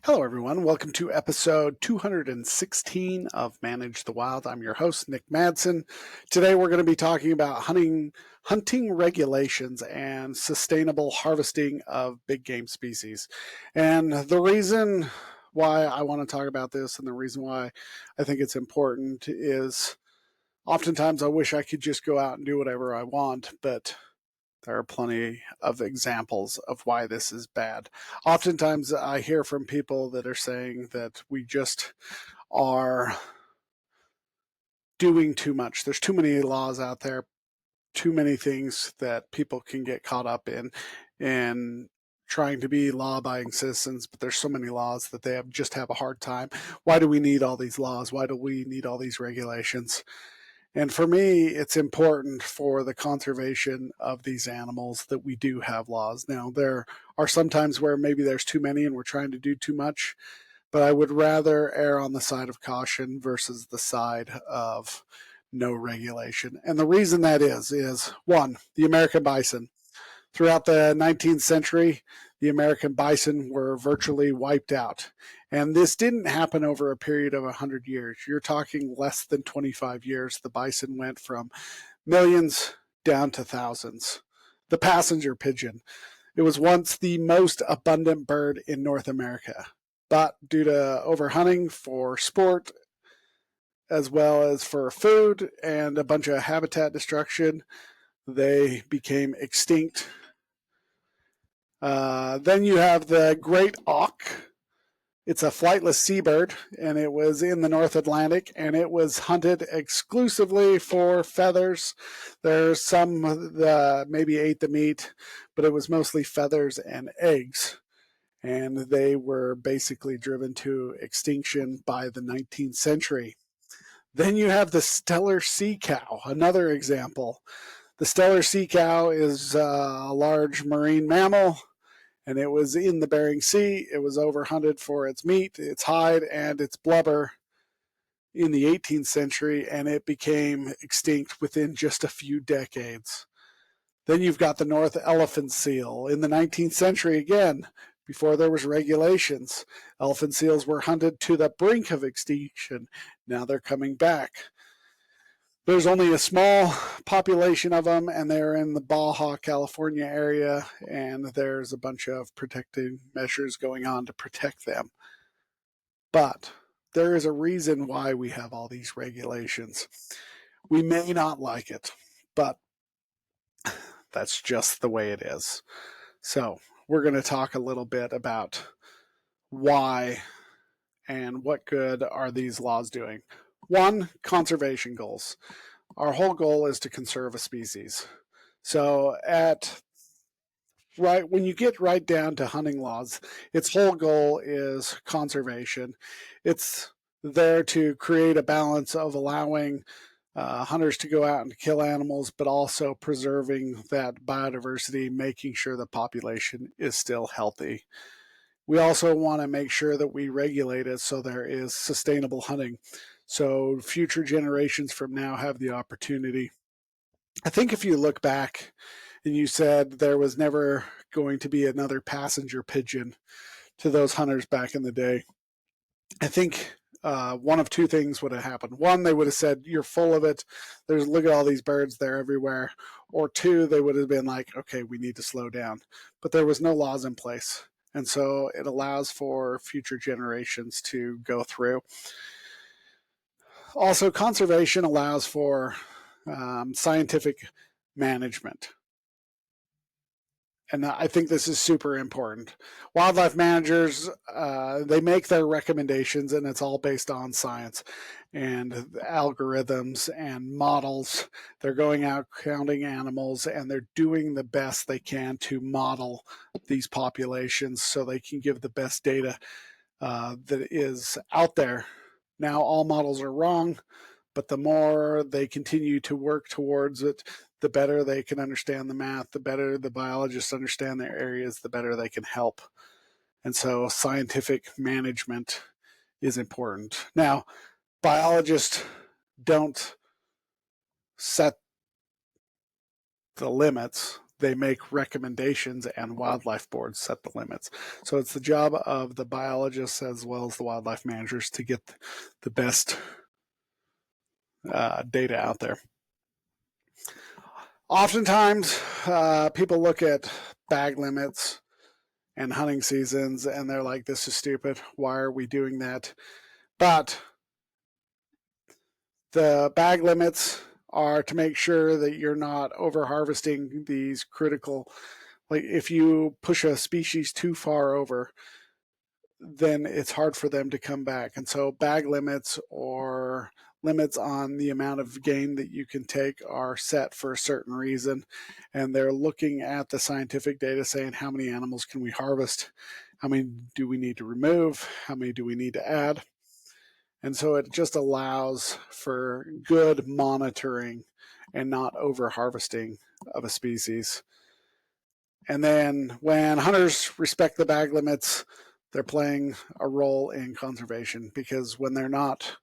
Hello, everyone. Welcome to episode 216 of Manage the Wild. I'm your host, Nick Madsen. Today, we're going to be talking about hunting regulations and sustainable harvesting of big game species. And the reason why I want to talk about this and the reason why I think it's important is oftentimes I wish I could just go out and do whatever I want, but there are plenty of examples of why this is bad. Oftentimes, I hear from people that are saying that we just are doing too much. There's too many laws out there, too many things that people can get caught up in, and trying to be law-abiding citizens, but there's so many laws that they just have a hard time. Why do we need all these laws? Why do we need all these regulations? And for me, it's important for the conservation of these animals that we do have laws. Now, there are some times where maybe there's too many and we're trying to do too much, but I would rather err on the side of caution versus the side of no regulation. And the reason that is one, the American bison. Throughout the 19th century, the American bison were virtually wiped out. And this didn't happen over a period of 100 years. You're talking less than 25 years. The bison went from millions down to thousands. The passenger pigeon. It was once the most abundant bird in North America. But due to overhunting for sport, as well as for food and a bunch of habitat destruction, they became extinct. Then you have the great auk. It's a flightless seabird, and it was in the North Atlantic, and it was hunted exclusively for feathers. There's some that maybe ate the meat, but it was mostly feathers and eggs. And they were basically driven to extinction by the 19th century. Then you have the Steller sea cow, another example. The Steller sea cow is a large marine mammal, and it was in the Bering Sea. It was overhunted for its meat, its hide, and its blubber in the 18th century, and it became extinct within just a few decades. Then you've got the North elephant seal. In the 19th century, again, before there was regulations, elephant seals were hunted to the brink of extinction. Now they're coming back. There's only a small population of them, and they're in the Baja, California area, and there's a bunch of protective measures going on to protect them. But there is a reason why we have all these regulations. We may not like it, but that's just the way it is. So we're going to talk a little bit about why and what good are these laws doing. One, conservation goals. Our whole goal is to conserve a species. So when you get right down to hunting laws, its whole goal is conservation. It's there to create a balance of allowing hunters to go out and kill animals, but also preserving that biodiversity, making sure the population is still healthy. We also want to make sure that we regulate it so there is sustainable hunting. So future generations from now have the opportunity. I think if you look back and you said there was never going to be another passenger pigeon to those hunters back in the day, I think one of two things would have happened. One, they would have said, "You're full of it. Look at all these birds. They're everywhere." Or two, they would have been like, "Okay, we need to slow down." But there was no laws in place. And so it allows for future generations to go through. Also, conservation allows for scientific management. And I think this is super important. Wildlife managers, they make their recommendations, and it's all based on science and algorithms and models. They're going out counting animals, and they're doing the best they can to model these populations so they can give the best data that is out there. Now, all models are wrong, but the more they continue to work towards it, the better they can understand the math, the better the biologists understand their areas, the better they can help. And so scientific management is important. Now, biologists don't set the limits. they make recommendations, and wildlife boards set the limits. So it's the job of the biologists as well as the wildlife managers to get the best data out there. Oftentimes, people look at bag limits and hunting seasons and they're like, this is stupid. Why are we doing that? But the bag limits are to make sure that you're not over harvesting these critical, like if you push a species too far over, then it's hard for them to come back. And so bag limits or limits on the amount of game that you can take are set for a certain reason. And they're looking at the scientific data saying, how many animals can we harvest? How many do we need to remove? How many do we need to add? And so it just allows for good monitoring and not over harvesting of a species. And then when hunters respect the bag limits, they're playing a role in conservation, because when they're not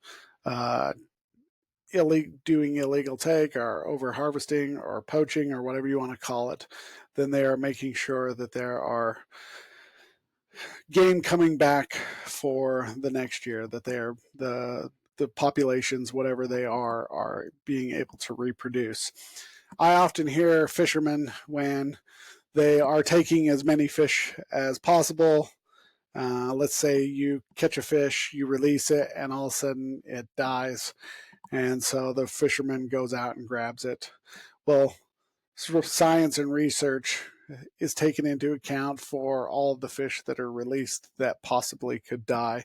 doing illegal take or over harvesting or poaching or whatever you want to call it, then they are making sure that there are game coming back for the next year, that they're the populations, whatever they are being able to reproduce. I often hear fishermen, when they are taking as many fish as possible, let's say you catch a fish, you release it, and all of a sudden it dies, and so the fisherman goes out and grabs it. Well, sort of science and research is taken into account for all of the fish that are released that possibly could die.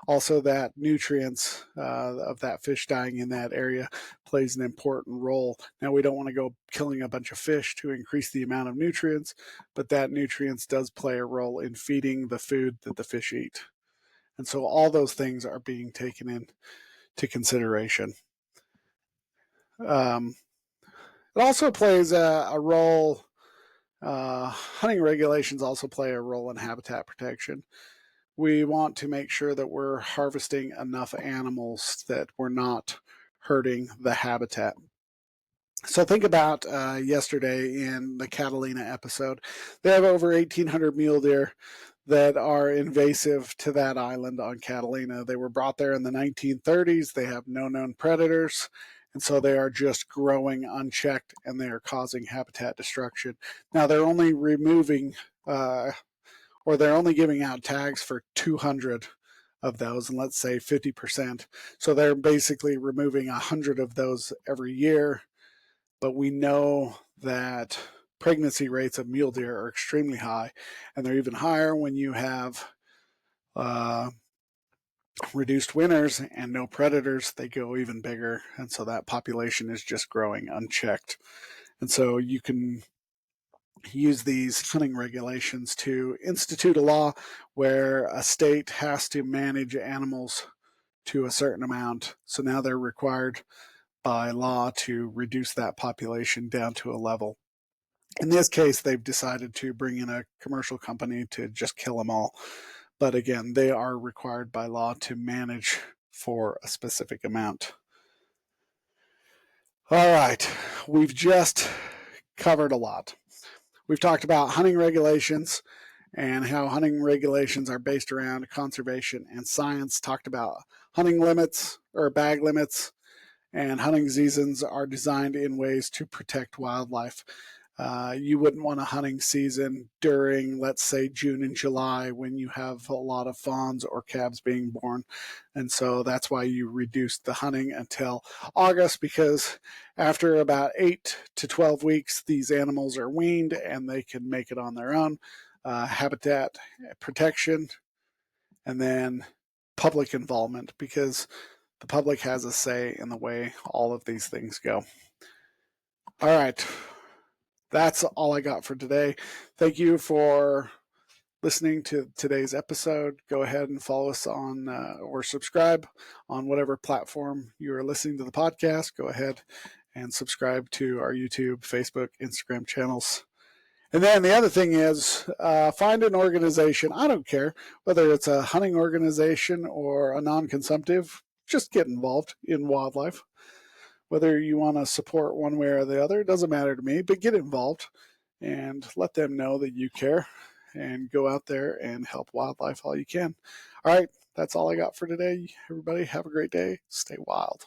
Also, that nutrients of that fish dying in that area plays an important role. Now, we don't want to go killing a bunch of fish to increase the amount of nutrients, but that nutrients does play a role in feeding the food that the fish eat. And so all those things are being taken into consideration. It also plays a role. Hunting regulations also play a role in habitat protection. We want to make sure that we're harvesting enough animals that we're not hurting the habitat. So think about yesterday in the Catalina episode. They have over 1,800 mule deer that are invasive to that island on Catalina. They were brought there in the 1930s. They have no known predators, and so they are just growing unchecked, and they are causing habitat destruction. Now, they're only removing or they're only giving out tags for 200 of those, and let's say 50%. So they're basically removing 100 of those every year. But we know that pregnancy rates of mule deer are extremely high, and they're even higher when you have reduced winters and no predators. They go even bigger, and so that population is just growing unchecked. And so you can use these hunting regulations to institute a law where a state has to manage animals to a certain amount. So now they're required by law to reduce that population down to a level. In this case, they've decided to bring in a commercial company to just kill them all. But again, they are required by law to manage for a specific amount. All right, we've just covered a lot. We've talked about hunting regulations and how hunting regulations are based around conservation and science. Talked about hunting limits or bag limits, and hunting seasons are designed in ways to protect wildlife. You wouldn't want a hunting season during, let's say, June and July, when you have a lot of fawns or calves being born. And so that's why you reduce the hunting until August, because after about 8 to 12 weeks, these animals are weaned and they can make it on their own. Habitat protection, and then public involvement, because the public has a say in the way all of these things go. All right. That's all I got for today. Thank you for listening to today's episode. Go ahead and follow us on or subscribe on whatever platform you are listening to the podcast. Go ahead and subscribe to our YouTube, Facebook, Instagram channels. And then the other thing is find an organization. I don't care whether it's a hunting organization or a non-consumptive. Just get involved in wildlife. Whether you want to support one way or the other, it doesn't matter to me, but get involved and let them know that you care, and go out there and help wildlife all you can. All right, that's all I got for today. Everybody have a great day. Stay wild.